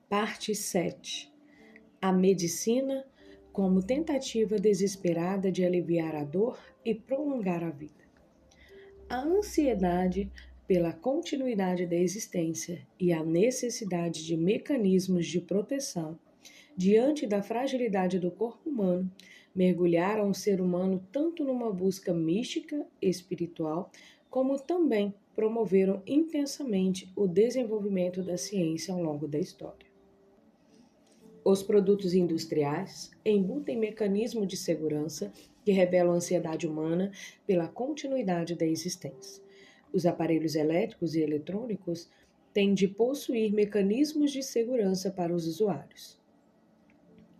Parte 7. A medicina como tentativa desesperada de aliviar a dor e prolongar a vida. A ansiedade pela continuidade da existência e a necessidade de mecanismos de proteção diante da fragilidade do corpo humano mergulharam o ser humano tanto numa busca mística e espiritual, como também promoveram intensamente o desenvolvimento da ciência ao longo da história. Os produtos industriais embutem mecanismos de segurança que revelam a ansiedade humana pela continuidade da existência. Os aparelhos elétricos e eletrônicos têm de possuir mecanismos de segurança para os usuários.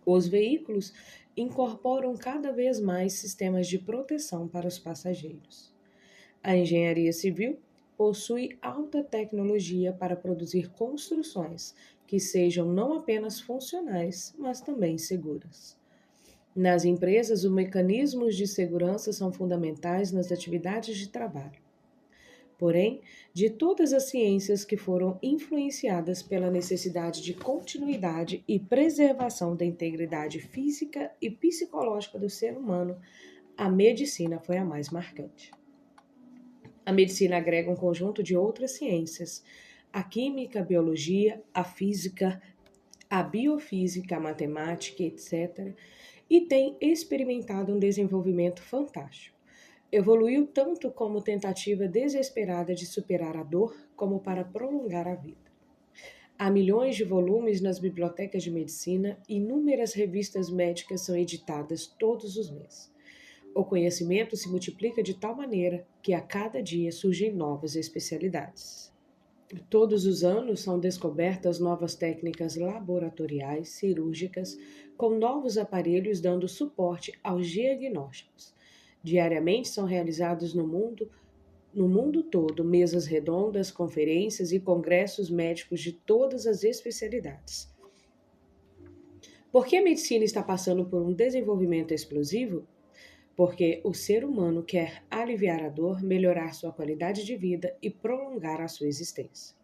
Os veículos incorporam cada vez mais sistemas de proteção para os passageiros. A engenharia civil possui alta tecnologia para produzir construções que sejam não apenas funcionais, mas também seguras. Nas empresas, os mecanismos de segurança são fundamentais nas atividades de trabalho. Porém, de todas as ciências que foram influenciadas pela necessidade de continuidade e preservação da integridade física e psicológica do ser humano, a medicina foi a mais marcante. A medicina agrega um conjunto de outras ciências: a química, a biologia, a física, a biofísica, a matemática, etc., e tem experimentado um desenvolvimento fantástico. Evoluiu tanto como tentativa desesperada de superar a dor, como para prolongar a vida. Há milhões de volumes nas bibliotecas de medicina e inúmeras revistas médicas são editadas todos os meses. O conhecimento se multiplica de tal maneira que a cada dia surgem novas especialidades. Todos os anos são descobertas novas técnicas laboratoriais, cirúrgicas, com novos aparelhos dando suporte aos diagnósticos. Diariamente são realizados no mundo todo, mesas redondas, conferências e congressos médicos de todas as especialidades. Por que a medicina está passando por um desenvolvimento explosivo? Porque o ser humano quer aliviar a dor, melhorar sua qualidade de vida e prolongar a sua existência.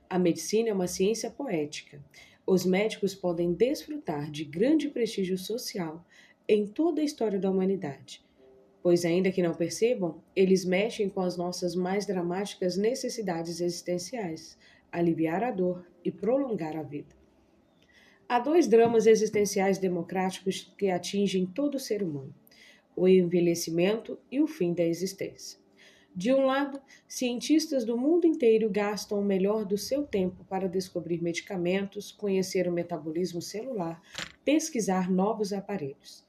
A medicina é uma ciência poética. Os médicos podem desfrutar de grande prestígio social em toda a história da humanidade, pois, ainda que não percebam, eles mexem com as nossas mais dramáticas necessidades existenciais: aliviar a dor e prolongar a vida. Há dois dramas existenciais democráticos que atingem todo o ser humano: o envelhecimento e o fim da existência. De um lado, cientistas do mundo inteiro gastam o melhor do seu tempo para descobrir medicamentos, conhecer o metabolismo celular, pesquisar novos aparelhos.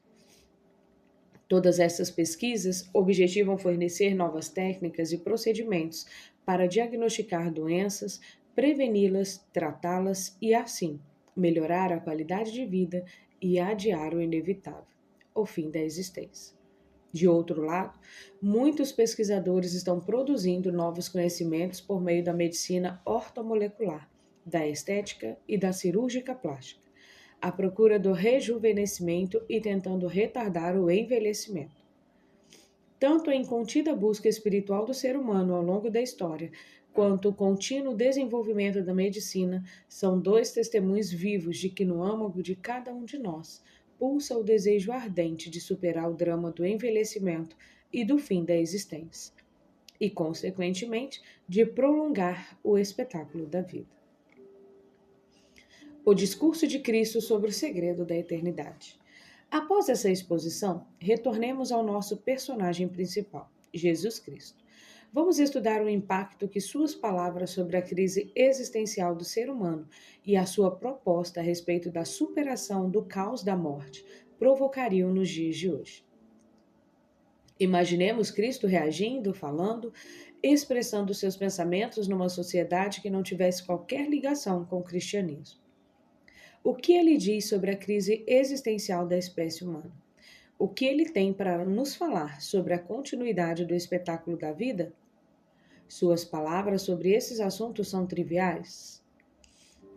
Todas essas pesquisas objetivam fornecer novas técnicas e procedimentos para diagnosticar doenças, preveni-las, tratá-las e, assim, melhorar a qualidade de vida e adiar o inevitável, o fim da existência. De outro lado, muitos pesquisadores estão produzindo novos conhecimentos por meio da medicina ortomolecular, da estética e da cirúrgica plástica, à procura do rejuvenescimento e tentando retardar o envelhecimento. Tanto a incontida busca espiritual do ser humano ao longo da história, quanto o contínuo desenvolvimento da medicina são dois testemunhos vivos de que no âmago de cada um de nós pulsa o desejo ardente de superar o drama do envelhecimento e do fim da existência, e, consequentemente, de prolongar o espetáculo da vida. O discurso de Cristo sobre o segredo da eternidade. Após essa exposição, retornemos ao nosso personagem principal, Jesus Cristo. Vamos estudar o impacto que suas palavras sobre a crise existencial do ser humano e a sua proposta a respeito da superação do caos da morte provocariam nos dias de hoje. Imaginemos Cristo reagindo, falando, expressando seus pensamentos numa sociedade que não tivesse qualquer ligação com o cristianismo. O que ele diz sobre a crise existencial da espécie humana? O que ele tem para nos falar sobre a continuidade do espetáculo da vida? Suas palavras sobre esses assuntos são triviais?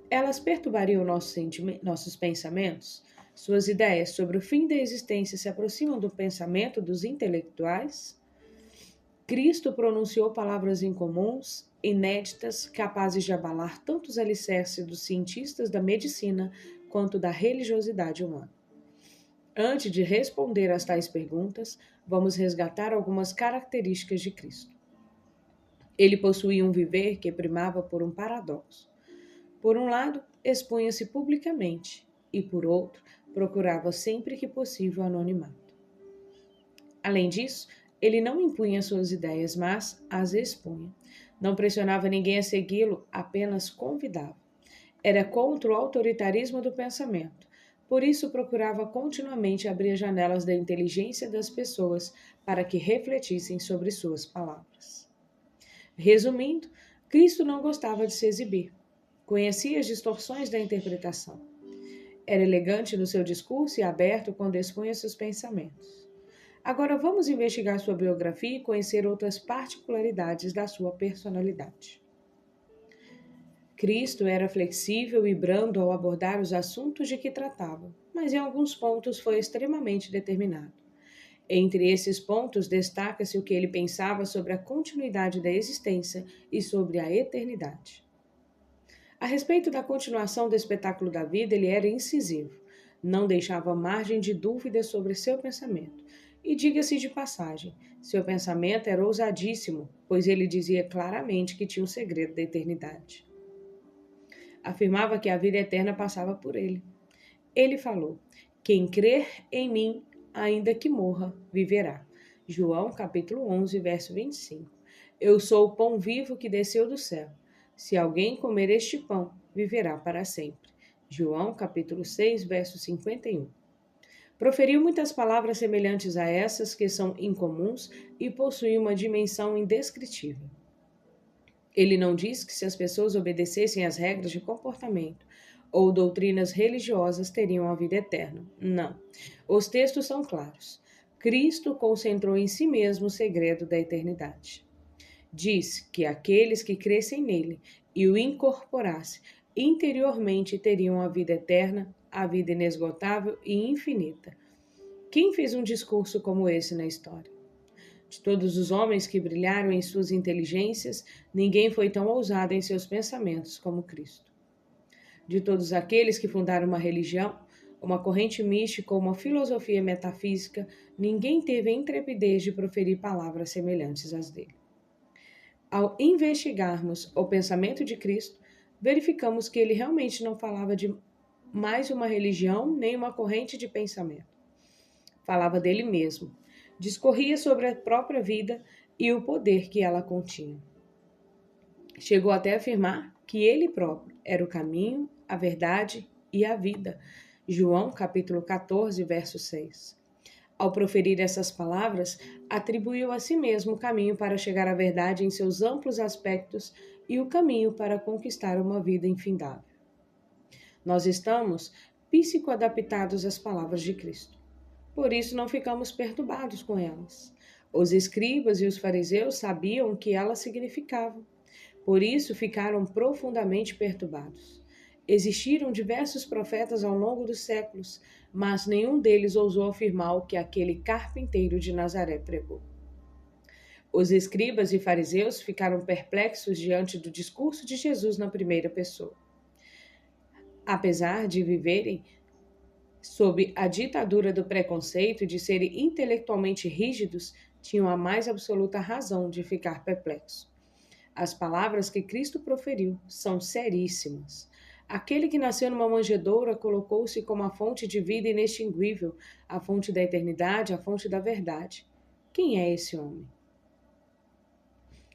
Elas perturbariam nossos pensamentos? Suas ideias sobre o fim da existência se aproximam do pensamento dos intelectuais? Cristo pronunciou palavras incomuns, inéditas, capazes de abalar tanto os alicerces dos cientistas da medicina quanto da religiosidade humana. Antes de responder às tais perguntas, vamos resgatar algumas características de Cristo. Ele possuía um viver que primava por um paradoxo. Por um lado, expunha-se publicamente, e por outro, procurava sempre que possível anonimato. Além disso, ele não impunha suas ideias, mas as expunha. Não pressionava ninguém a segui-lo, apenas convidava. Era contra o autoritarismo do pensamento. Por isso, procurava continuamente abrir as janelas da inteligência das pessoas para que refletissem sobre suas palavras. Resumindo, Cristo não gostava de se exibir. Conhecia as distorções da interpretação. Era elegante no seu discurso e aberto quando expunha seus pensamentos. Agora vamos investigar sua biografia e conhecer outras particularidades da sua personalidade. Cristo era flexível e brando ao abordar os assuntos de que tratava, mas em alguns pontos foi extremamente determinado. Entre esses pontos, destaca-se o que ele pensava sobre a continuidade da existência e sobre a eternidade. A respeito da continuação do espetáculo da vida, ele era incisivo, não deixava margem de dúvida sobre seu pensamento. E diga-se de passagem, seu pensamento era ousadíssimo, pois ele dizia claramente que tinha o segredo da eternidade. Afirmava que a vida eterna passava por ele. Ele falou: "Quem crer em mim, ainda que morra, viverá." João capítulo 11, verso 25. Eu sou o pão vivo que desceu do céu. Se alguém comer este pão, viverá para sempre. João capítulo 6, verso 51. Proferiu muitas palavras semelhantes a essas que são incomuns e possuem uma dimensão indescritível. Ele não diz que se as pessoas obedecessem às regras de comportamento ou doutrinas religiosas teriam a vida eterna. Não. Os textos são claros. Cristo concentrou em si mesmo o segredo da eternidade. Diz que aqueles que crescem nele e o incorporassem interiormente teriam a vida eterna, a vida inesgotável e infinita. Quem fez um discurso como esse na história? De todos os homens que brilharam em suas inteligências, ninguém foi tão ousado em seus pensamentos como Cristo. De todos aqueles que fundaram uma religião, uma corrente mística ou uma filosofia metafísica, ninguém teve a intrepidez de proferir palavras semelhantes às dele. Ao investigarmos o pensamento de Cristo, verificamos que ele realmente não falava de mais uma religião nem uma corrente de pensamento. Falava dele mesmo. Discorria sobre a própria vida e o poder que ela continha. Chegou até a afirmar que ele próprio era o caminho, a verdade e a vida. João capítulo 14, verso 6. Ao proferir essas palavras, atribuiu a si mesmo o caminho para chegar à verdade em seus amplos aspectos e o caminho para conquistar uma vida infindável. Nós estamos psicoadaptados às palavras de Cristo. Por isso não ficamos perturbados com elas. Os escribas e os fariseus sabiam o que elas significavam. Por isso ficaram profundamente perturbados. Existiram diversos profetas ao longo dos séculos, mas nenhum deles ousou afirmar o que aquele carpinteiro de Nazaré pregou. Os escribas e fariseus ficaram perplexos diante do discurso de Jesus na primeira pessoa. Apesar de viverem sob a ditadura do preconceito e de serem intelectualmente rígidos, tinham a mais absoluta razão de ficar perplexos. As palavras que Cristo proferiu são seríssimas. Aquele que nasceu numa manjedoura colocou-se como a fonte de vida inextinguível, a fonte da eternidade, a fonte da verdade. Quem é esse homem?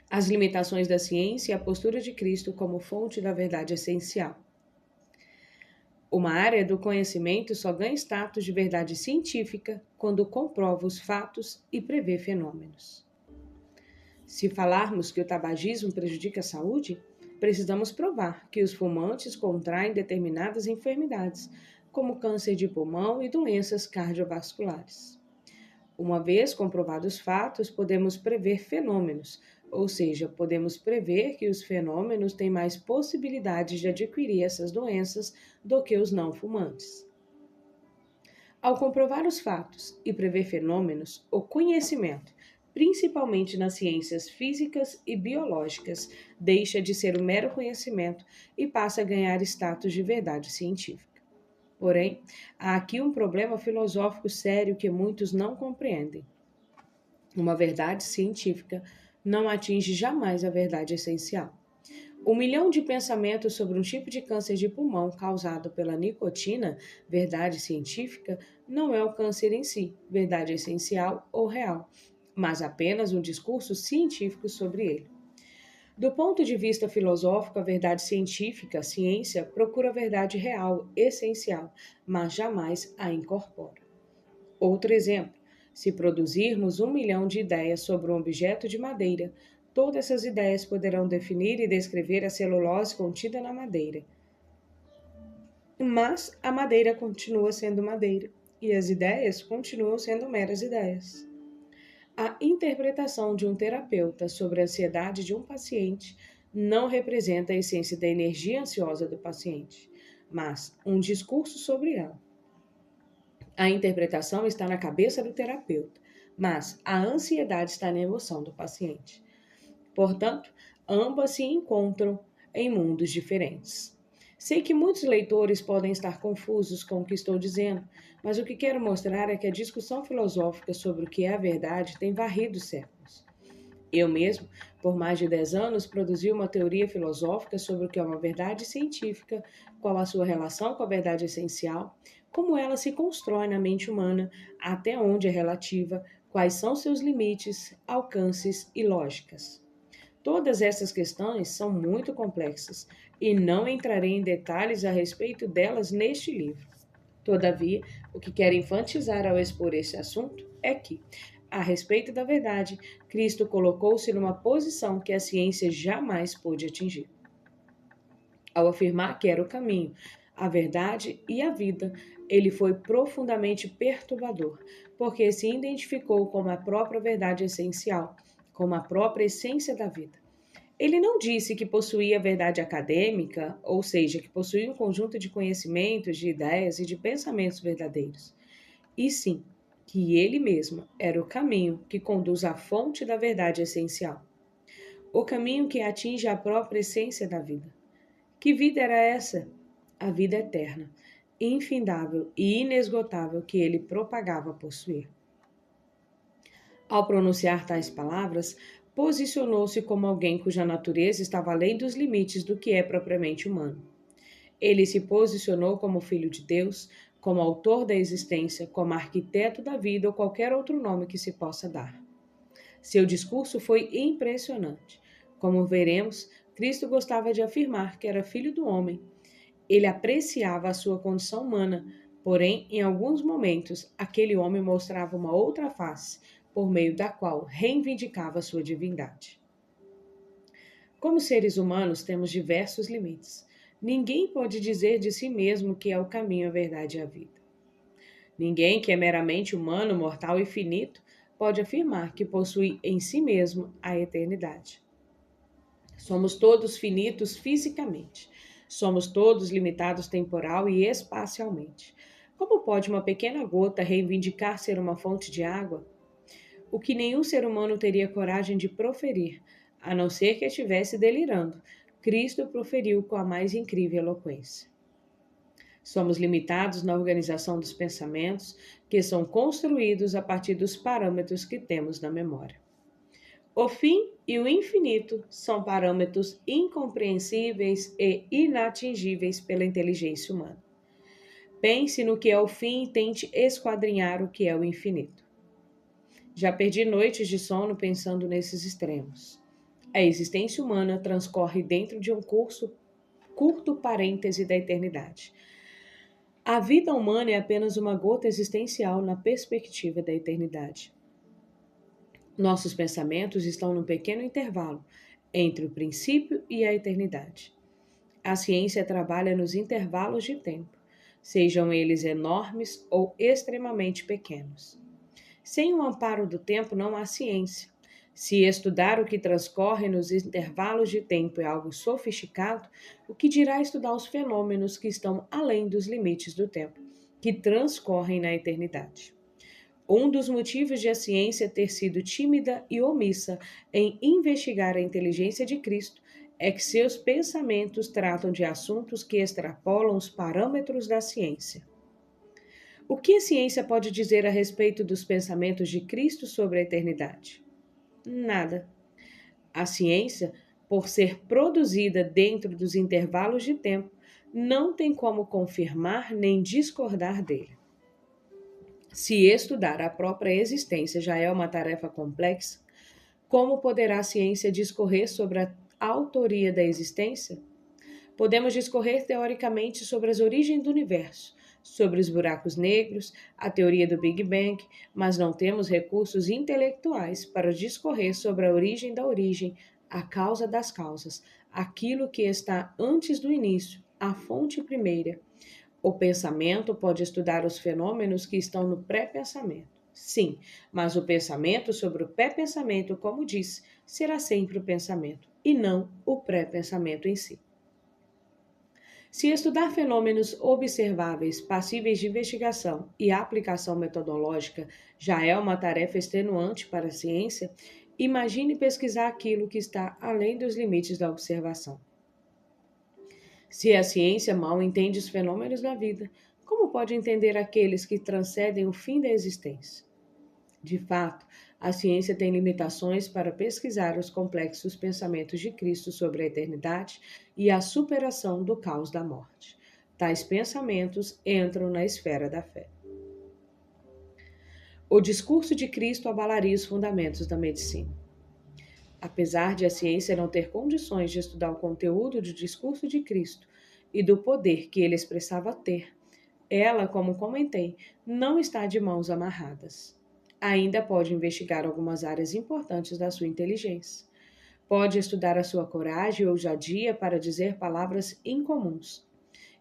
As limitações da ciência e a postura de Cristo como fonte da verdade essencial. Uma área do conhecimento só ganha status de verdade científica quando comprova os fatos e prevê fenômenos. Se falarmos que o tabagismo prejudica a saúde, precisamos provar que os fumantes contraem determinadas enfermidades, como câncer de pulmão e doenças cardiovasculares. Uma vez comprovados os fatos, podemos prever fenômenos, ou seja, podemos prever que os fenômenos têm mais possibilidades de adquirir essas doenças do que os não fumantes. Ao comprovar os fatos e prever fenômenos, o conhecimento principalmente nas ciências físicas e biológicas, deixa de ser um mero conhecimento e passa a ganhar status de verdade científica. Porém, há aqui um problema filosófico sério que muitos não compreendem. Uma verdade científica não atinge jamais a verdade essencial. 1 milhão de pensamentos sobre um tipo de câncer de pulmão causado pela nicotina, verdade científica, não é o câncer em si, verdade essencial ou real, mas apenas um discurso científico sobre ele. Do ponto de vista filosófico, a verdade científica, a ciência, procura a verdade real, essencial, mas jamais a incorpora. Outro exemplo: se produzirmos 1 milhão de ideias sobre um objeto de madeira, todas essas ideias poderão definir e descrever a celulose contida na madeira. Mas a madeira continua sendo madeira e as ideias continuam sendo meras ideias. A interpretação de um terapeuta sobre a ansiedade de um paciente não representa a essência da energia ansiosa do paciente, mas um discurso sobre ela. A interpretação está na cabeça do terapeuta, mas a ansiedade está na emoção do paciente. Portanto, ambas se encontram em mundos diferentes. Sei que muitos leitores podem estar confusos com o que estou dizendo, mas o que quero mostrar é que a discussão filosófica sobre o que é a verdade tem varrido séculos. Eu mesmo, por mais de 10 anos, produzi uma teoria filosófica sobre o que é uma verdade científica, qual a sua relação com a verdade essencial, como ela se constrói na mente humana, até onde é relativa, quais são seus limites, alcances e lógicas. Todas essas questões são muito complexas e não entrarei em detalhes a respeito delas neste livro. Todavia, o que quero enfatizar ao expor este assunto é que, a respeito da verdade, Cristo colocou-se numa posição que a ciência jamais pôde atingir. Ao afirmar que era o caminho, a verdade e a vida, ele foi profundamente perturbador, porque se identificou como a própria verdade essencial, como a própria essência da vida. Ele não disse que possuía a verdade acadêmica, ou seja, que possuía um conjunto de conhecimentos, de ideias e de pensamentos verdadeiros. E sim, que ele mesmo era o caminho que conduz à fonte da verdade essencial. O caminho que atinge a própria essência da vida. Que vida era essa? A vida eterna, infindável e inesgotável que ele propagava possuir. Ao pronunciar tais palavras, posicionou-se como alguém cuja natureza estava além dos limites do que é propriamente humano. Ele se posicionou como filho de Deus, como autor da existência, como arquiteto da vida ou qualquer outro nome que se possa dar. Seu discurso foi impressionante. Como veremos, Cristo gostava de afirmar que era filho do homem. Ele apreciava a sua condição humana, porém, em alguns momentos, aquele homem mostrava uma outra face, por meio da qual reivindicava sua divindade. Como seres humanos, temos diversos limites. Ninguém pode dizer de si mesmo que é o caminho, a verdade e a vida. Ninguém que é meramente humano, mortal e finito pode afirmar que possui em si mesmo a eternidade. Somos todos finitos fisicamente. Somos todos limitados temporal e espacialmente. Como pode uma pequena gota reivindicar ser uma fonte de água? O que nenhum ser humano teria coragem de proferir, a não ser que estivesse delirando, Cristo proferiu com a mais incrível eloquência. Somos limitados na organização dos pensamentos, que são construídos a partir dos parâmetros que temos na memória. O fim e o infinito são parâmetros incompreensíveis e inatingíveis pela inteligência humana. Pense no que é o fim e tente esquadrinhar o que é o infinito. Já perdi noites de sono pensando nesses extremos. A existência humana transcorre dentro de um curto parêntese da eternidade. A vida humana é apenas uma gota existencial na perspectiva da eternidade. Nossos pensamentos estão num pequeno intervalo entre o princípio e a eternidade. A ciência trabalha nos intervalos de tempo, sejam eles enormes ou extremamente pequenos. Sem o amparo do tempo não há ciência. Se estudar o que transcorre nos intervalos de tempo é algo sofisticado, o que dirá estudar os fenômenos que estão além dos limites do tempo, que transcorrem na eternidade? Um dos motivos de a ciência ter sido tímida e omissa em investigar a inteligência de Cristo é que seus pensamentos tratam de assuntos que extrapolam os parâmetros da ciência. O que a ciência pode dizer a respeito dos pensamentos de Cristo sobre a eternidade? Nada. A ciência, por ser produzida dentro dos intervalos de tempo, não tem como confirmar nem discordar dele. Se estudar a própria existência já é uma tarefa complexa, como poderá a ciência discorrer sobre a autoria da existência? Podemos discorrer teoricamente sobre as origens do universo, sobre os buracos negros, a teoria do Big Bang, mas não temos recursos intelectuais para discorrer sobre a origem, a causa das causas, aquilo que está antes do início, a fonte primeira. O pensamento pode estudar os fenômenos que estão no pré-pensamento. Sim, mas o pensamento sobre o pré-pensamento, como disse, será sempre o pensamento e não o pré-pensamento em si. Se estudar fenômenos observáveis, passíveis de investigação e aplicação metodológica já é uma tarefa extenuante para a ciência, imagine pesquisar aquilo que está além dos limites da observação. Se a ciência mal entende os fenômenos da vida, como pode entender aqueles que transcendem o fim da existência? De fato, a ciência tem limitações para pesquisar os complexos pensamentos de Cristo sobre a eternidade e a superação do caos da morte. Tais pensamentos entram na esfera da fé. O discurso de Cristo abalaria os fundamentos da medicina. Apesar de a ciência não ter condições de estudar o conteúdo do discurso de Cristo e do poder que ele expressava ter, ela, como comentei, não está de mãos amarradas. Ainda pode investigar algumas áreas importantes da sua inteligência. Pode estudar a sua coragem e ousadia para dizer palavras incomuns.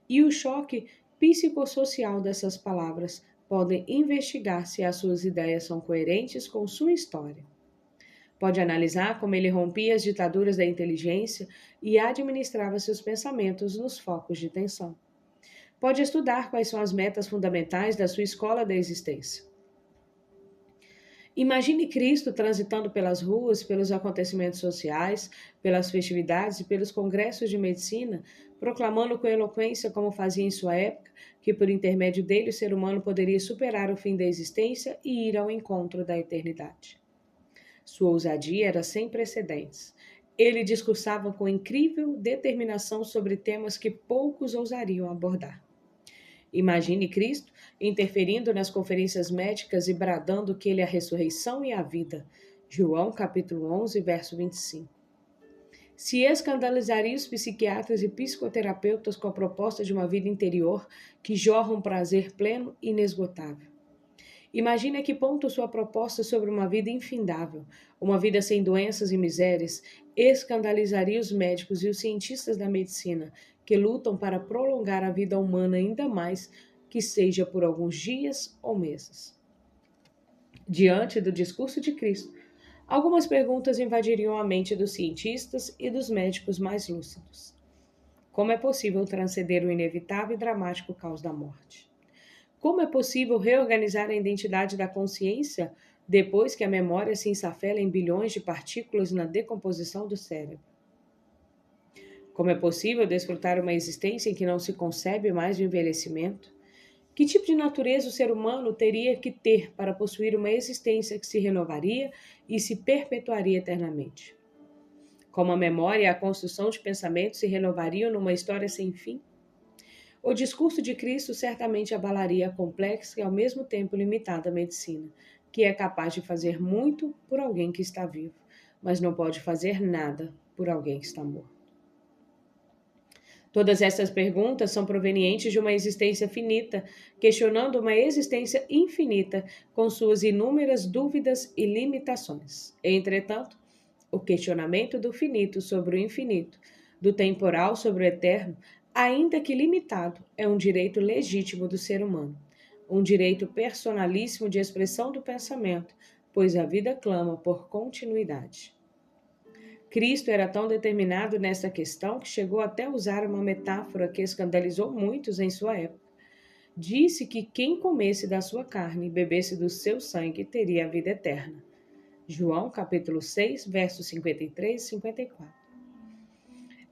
E o choque psicossocial dessas palavras podem investigar se as suas ideias são coerentes com sua história. Pode analisar como ele rompia as ditaduras da inteligência e administrava seus pensamentos nos focos de tensão. Pode estudar quais são as metas fundamentais da sua escola da existência. Imagine Cristo transitando pelas ruas, pelos acontecimentos sociais, pelas festividades e pelos congressos de medicina, proclamando com eloquência, como fazia em sua época, que por intermédio dele o ser humano poderia superar o fim da existência e ir ao encontro da eternidade. Sua ousadia era sem precedentes. Ele discursava com incrível determinação sobre temas que poucos ousariam abordar. Imagine Cristo interferindo nas conferências médicas e bradando que ele é a ressurreição e a vida. João capítulo 11, verso 25. Se escandalizaria os psiquiatras e psicoterapeutas com a proposta de uma vida interior que jorra um prazer pleno e inesgotável. Imagine a que ponto sua proposta sobre uma vida infindável, uma vida sem doenças e misérias, escandalizaria os médicos e os cientistas da medicina que lutam para prolongar a vida humana ainda mais, que seja por alguns dias ou meses. Diante do discurso de Cristo, algumas perguntas invadiriam a mente dos cientistas e dos médicos mais lúcidos. Como é possível transcender o inevitável e dramático caos da morte? Como é possível reorganizar a identidade da consciência depois que a memória se ensafela em bilhões de partículas na decomposição do cérebro? Como é possível desfrutar uma existência em que não se concebe mais o envelhecimento? Que tipo de natureza o ser humano teria que ter para possuir uma existência que se renovaria e se perpetuaria eternamente? Como a memória e a construção de pensamentos se renovariam numa história sem fim? O discurso de Cristo certamente abalaria a complexa e ao mesmo tempo limitada medicina, que é capaz de fazer muito por alguém que está vivo, mas não pode fazer nada por alguém que está morto. Todas essas perguntas são provenientes de uma existência finita, questionando uma existência infinita com suas inúmeras dúvidas e limitações. Entretanto, o questionamento do finito sobre o infinito, do temporal sobre o eterno, ainda que limitado, é um direito legítimo do ser humano, um direito personalíssimo de expressão do pensamento, pois a vida clama por continuidade. Cristo era tão determinado nessa questão que chegou até a usar uma metáfora que escandalizou muitos em sua época. disse que quem comesse da sua carne e bebesse do seu sangue teria a vida eterna. João capítulo 6, versos 53 e 54.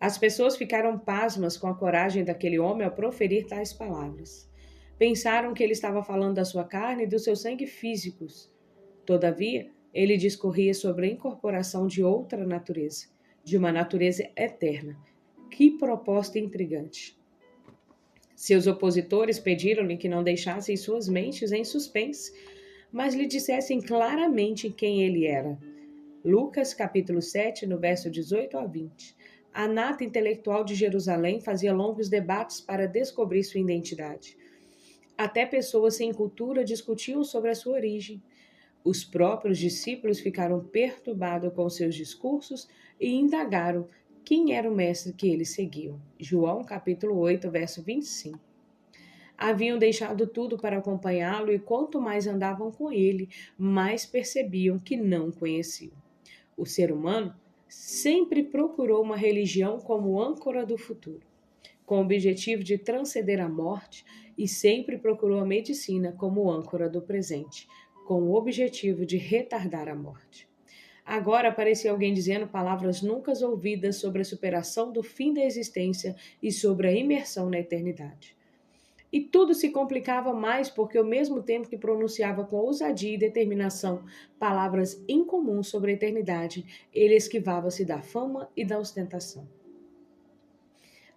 As pessoas ficaram pasmas com a coragem daquele homem ao proferir tais palavras. Pensaram que ele estava falando da sua carne e do seu sangue físicos. Todavia, ele discorria sobre a incorporação de outra natureza, de uma natureza eterna. Que proposta intrigante! Seus opositores pediram-lhe que não deixassem suas mentes em suspense, mas lhe dissessem claramente quem ele era. Lucas capítulo 7, no verso 18 a 20. A nata intelectual de Jerusalém fazia longos debates para descobrir sua identidade. Até pessoas sem cultura discutiam sobre a sua origem. Os próprios discípulos ficaram perturbados com seus discursos e indagaram quem era o mestre que eles seguiam. João capítulo 8, verso 25. Haviam deixado tudo para acompanhá-lo e quanto mais andavam com ele, mais percebiam que não o conheciam. O ser humano sempre procurou uma religião como âncora do futuro, com o objetivo de transcender a morte, e sempre procurou a medicina como âncora do presente, com o objetivo de retardar a morte. Agora aparecia alguém dizendo palavras nunca ouvidas sobre a superação do fim da existência e sobre a imersão na eternidade. E tudo se complicava mais porque, ao mesmo tempo que pronunciava com ousadia e determinação palavras incomuns sobre a eternidade, ele esquivava-se da fama e da ostentação.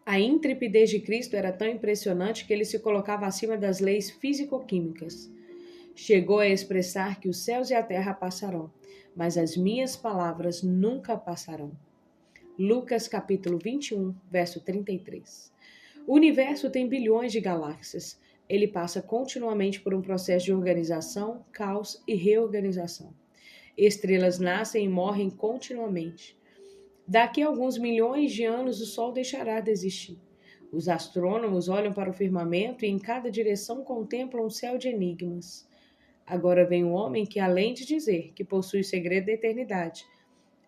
A intrepidez de Cristo era tão impressionante que ele se colocava acima das leis físico-químicas. Chegou a expressar que os céus e a terra passarão, mas as minhas palavras nunca passarão. Lucas capítulo 21, verso 33. O universo tem bilhões de galáxias. Ele passa continuamente por um processo de organização, caos e reorganização. Estrelas nascem e morrem continuamente. Daqui a alguns milhões de anos o Sol deixará de existir. Os astrônomos olham para o firmamento e em cada direção contemplam um céu de enigmas. Agora vem um homem que, além de dizer que possui o segredo da eternidade,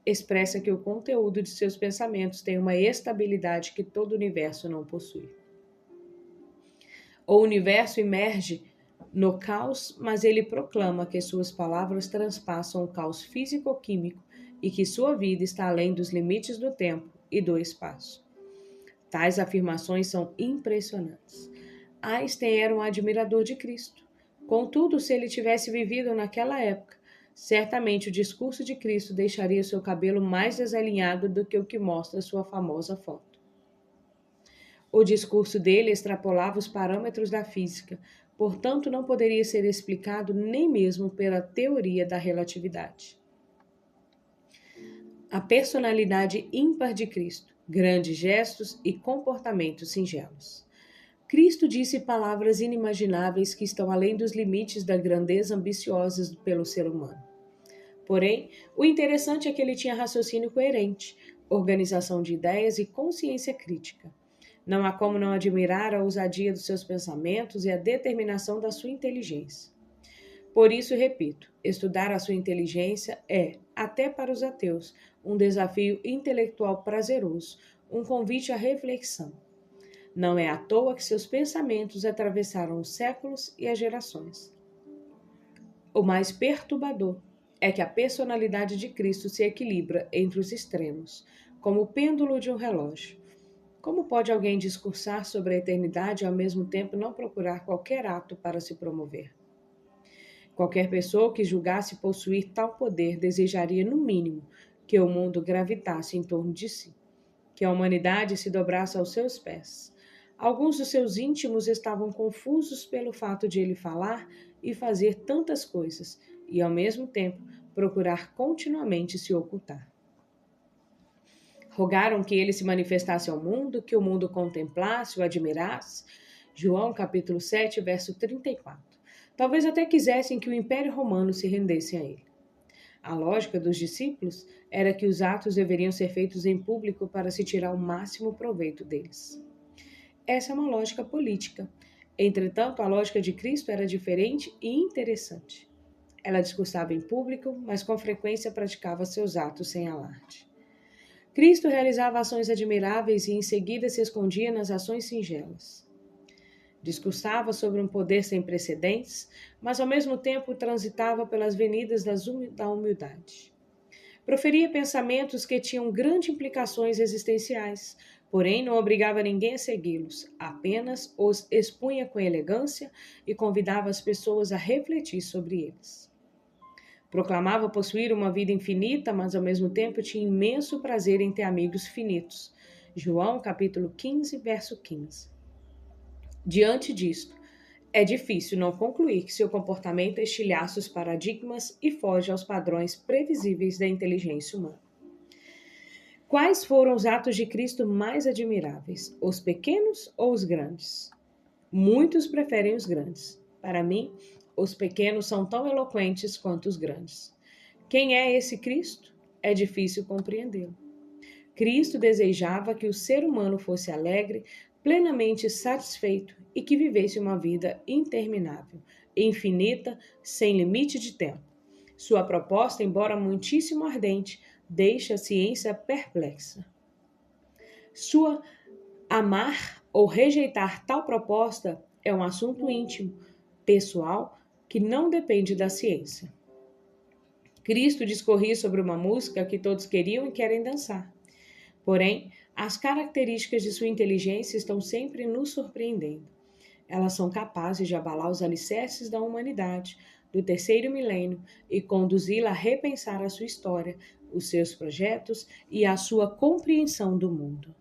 expressa que o conteúdo de seus pensamentos tem uma estabilidade que todo o universo não possui. O universo emerge no caos, mas ele proclama que suas palavras transpassam o caos físico-químico e que sua vida está além dos limites do tempo e do espaço. Tais afirmações são impressionantes. Einstein era um admirador de Cristo. Contudo, se ele tivesse vivido naquela época, certamente o discurso de Cristo deixaria seu cabelo mais desalinhado do que o que mostra sua famosa foto. O discurso dele extrapolava os parâmetros da física, portanto não poderia ser explicado nem mesmo pela teoria da relatividade. A personalidade ímpar de Cristo, grandes gestos e comportamentos singelos. Cristo disse palavras inimagináveis que estão além dos limites da grandeza ambiciosa pelo ser humano. Porém, o interessante é que ele tinha raciocínio coerente, organização de ideias e consciência crítica. Não há como não admirar a ousadia dos seus pensamentos e a determinação da sua inteligência. Por isso, repito, estudar a sua inteligência é, até para os ateus, um desafio intelectual prazeroso, um convite à reflexão. Não é à toa que seus pensamentos atravessaram os séculos e as gerações. O mais perturbador é que a personalidade de Cristo se equilibra entre os extremos, como o pêndulo de um relógio. Como pode alguém discursar sobre a eternidade e ao mesmo tempo não procurar qualquer ato para se promover? Qualquer pessoa que julgasse possuir tal poder desejaria, no mínimo, que o mundo gravitasse em torno de si, que a humanidade se dobrasse aos seus pés. Alguns dos seus íntimos estavam confusos pelo fato de ele falar e fazer tantas coisas e, ao mesmo tempo, procurar continuamente se ocultar. Rogaram que ele se manifestasse ao mundo, que o mundo o contemplasse, o admirasse. João capítulo 7, verso 34. Talvez até quisessem que o Império Romano se rendesse a ele. A lógica dos discípulos era que os atos deveriam ser feitos em público para se tirar o máximo proveito deles. Essa é uma lógica política. Entretanto, a lógica de Cristo era diferente e interessante. Ela discursava em público, mas com frequência praticava seus atos sem alarde. Cristo realizava ações admiráveis e em seguida se escondia nas ações singelas. Discursava sobre um poder sem precedentes, mas ao mesmo tempo transitava pelas avenidas da humildade. Proferia pensamentos que tinham grandes implicações existenciais, porém não obrigava ninguém a segui-los, apenas os expunha com elegância e convidava as pessoas a refletir sobre eles. Proclamava possuir uma vida infinita, mas ao mesmo tempo tinha imenso prazer em ter amigos finitos. João capítulo 15, verso 15. Diante disto, é difícil não concluir que seu comportamento estilhaça os paradigmas e foge aos padrões previsíveis da inteligência humana. Quais foram os atos de Cristo mais admiráveis, os pequenos ou os grandes? Muitos preferem os grandes. Para mim, os pequenos são tão eloquentes quanto os grandes. Quem é esse Cristo? É difícil compreendê-lo. Cristo desejava que o ser humano fosse alegre, plenamente satisfeito e que vivesse uma vida interminável, infinita, sem limite de tempo. Sua proposta, embora muitíssimo ardente, deixa a ciência perplexa. Amar ou rejeitar tal proposta é um assunto íntimo, pessoal, que não depende da ciência. Cristo discorria sobre uma música que todos queriam e querem dançar. Porém, as características de sua inteligência estão sempre nos surpreendendo. Elas são capazes de abalar os alicerces da humanidade do terceiro milênio e conduzi-la a repensar a sua história, os seus projetos e a sua compreensão do mundo.